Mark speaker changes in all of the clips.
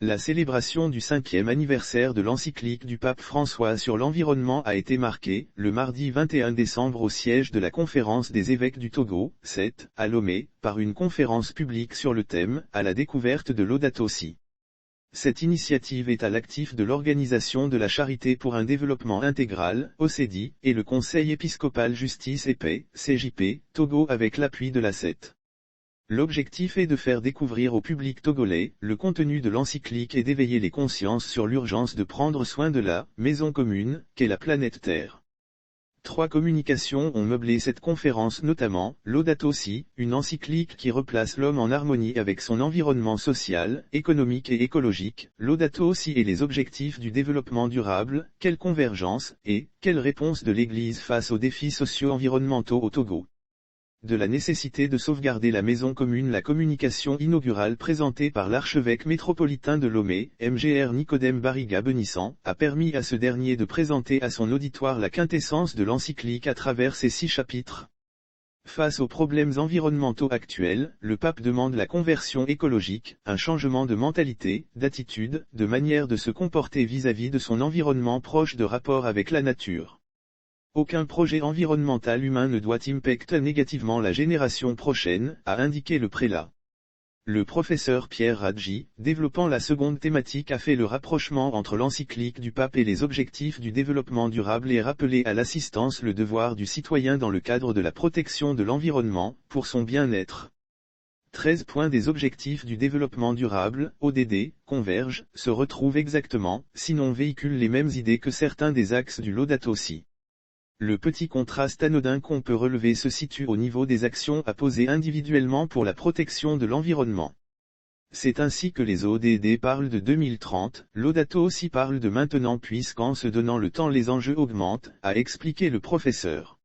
Speaker 1: La célébration du 5e anniversaire de l'encyclique du pape François sur l'environnement a été marquée, le mardi 21 décembre au siège de la Conférence des évêques du Togo, CET, à Lomé, par une conférence publique sur le thème « À la découverte de Laudato Si ». Cette initiative est à l'actif de l'Organisation de la Charité pour un développement intégral, OCD, et le Conseil épiscopal Justice et Paix, CJP, Togo avec l'appui de la CET. L'objectif est de faire découvrir au public togolais le contenu de l'encyclique et d'éveiller les consciences sur l'urgence de prendre soin de la maison commune, qu'est la planète Terre. 3 communications ont meublé cette conférence, notamment Laudato Si, une encyclique qui replace l'homme en harmonie avec son environnement social, économique et écologique, Laudato Si et les objectifs du développement durable, quelle convergence, et quelle réponse de l'Église face aux défis socio-environnementaux au Togo. De la nécessité de sauvegarder la maison commune. La communication inaugurale présentée par l'archevêque métropolitain de Lomé, Mgr Nicodème Barriga Benissant, a permis à ce dernier de présenter à son auditoire la quintessence de l'encyclique à travers ses 6 chapitres. Face aux problèmes environnementaux actuels, le pape demande la conversion écologique, un changement de mentalité, d'attitude, de manière de se comporter vis-à-vis de son environnement proche de rapport avec la nature. Aucun projet environnemental humain ne doit impacter négativement la génération prochaine, a indiqué le prélat. Le professeur Pierre Radji, développant la seconde thématique, a fait le rapprochement entre l'encyclique du pape et les objectifs du développement durable et rappelé à l'assistance le devoir du citoyen dans le cadre de la protection de l'environnement, pour son bien-être. 13 points des objectifs du développement durable, ODD, convergent, se retrouvent exactement, sinon véhiculent les mêmes idées que certains des axes du Laudato Si. Le petit contraste anodin qu'on peut relever se situe au niveau des actions à poser individuellement pour la protection de l'environnement. C'est ainsi que les ODD parlent de 2030, Laudato Si parle de maintenant puisqu'en se donnant le temps les enjeux augmentent, a expliqué le professeur.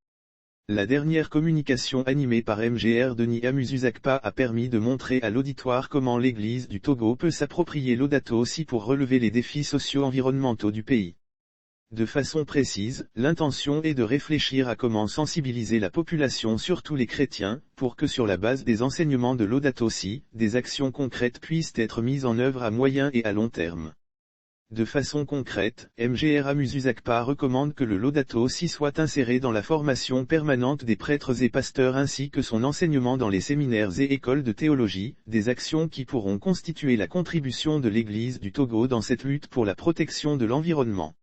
Speaker 1: La dernière communication animée par Mgr Denis Amuzuzakpa a permis de montrer à l'auditoire comment l'Église du Togo peut s'approprier Laudato Si pour relever les défis socio-environnementaux du pays. De façon précise, l'intention est de réfléchir à comment sensibiliser la population, surtout les chrétiens, pour que sur la base des enseignements de Laudato Si, des actions concrètes puissent être mises en œuvre à moyen et à long terme. De façon concrète, Mgr Amuzuzakpa recommande que le Laudato Si soit inséré dans la formation permanente des prêtres et pasteurs ainsi que son enseignement dans les séminaires et écoles de théologie, des actions qui pourront constituer la contribution de l'Église du Togo dans cette lutte pour la protection de l'environnement.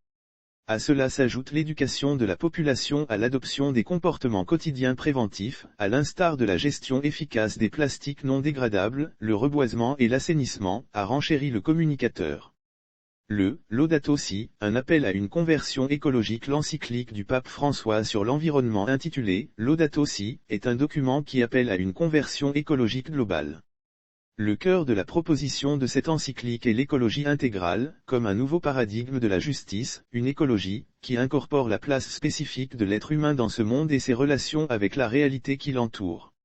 Speaker 1: À cela s'ajoute l'éducation de la population à l'adoption des comportements quotidiens préventifs, à l'instar de la gestion efficace des plastiques non dégradables, le reboisement et l'assainissement, a renchéri le communicateur. Le Laudato Si, un appel à une conversion écologique. L'encyclique du pape François sur l'environnement intitulée « Laudato Si » est un document qui appelle à une conversion écologique globale. Le cœur de la proposition de cette encyclique est l'écologie intégrale, comme un nouveau paradigme de la justice, une écologie, qui incorpore la place spécifique de l'être humain dans ce monde et ses relations avec la réalité qui l'entoure.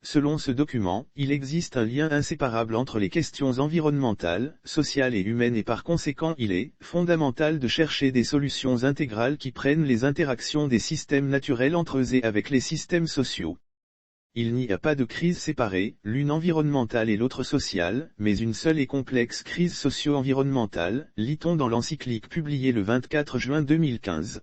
Speaker 1: Selon ce document, il existe un lien inséparable entre les questions environnementales, sociales et humaines et par conséquent il est fondamental de chercher des solutions intégrales qui prennent les interactions des systèmes naturels entre eux et avec les systèmes sociaux. Il n'y a pas de crise séparée, l'une environnementale et l'autre sociale, mais une seule et complexe crise socio-environnementale, lit-on dans l'encyclique publiée le 24 juin 2015.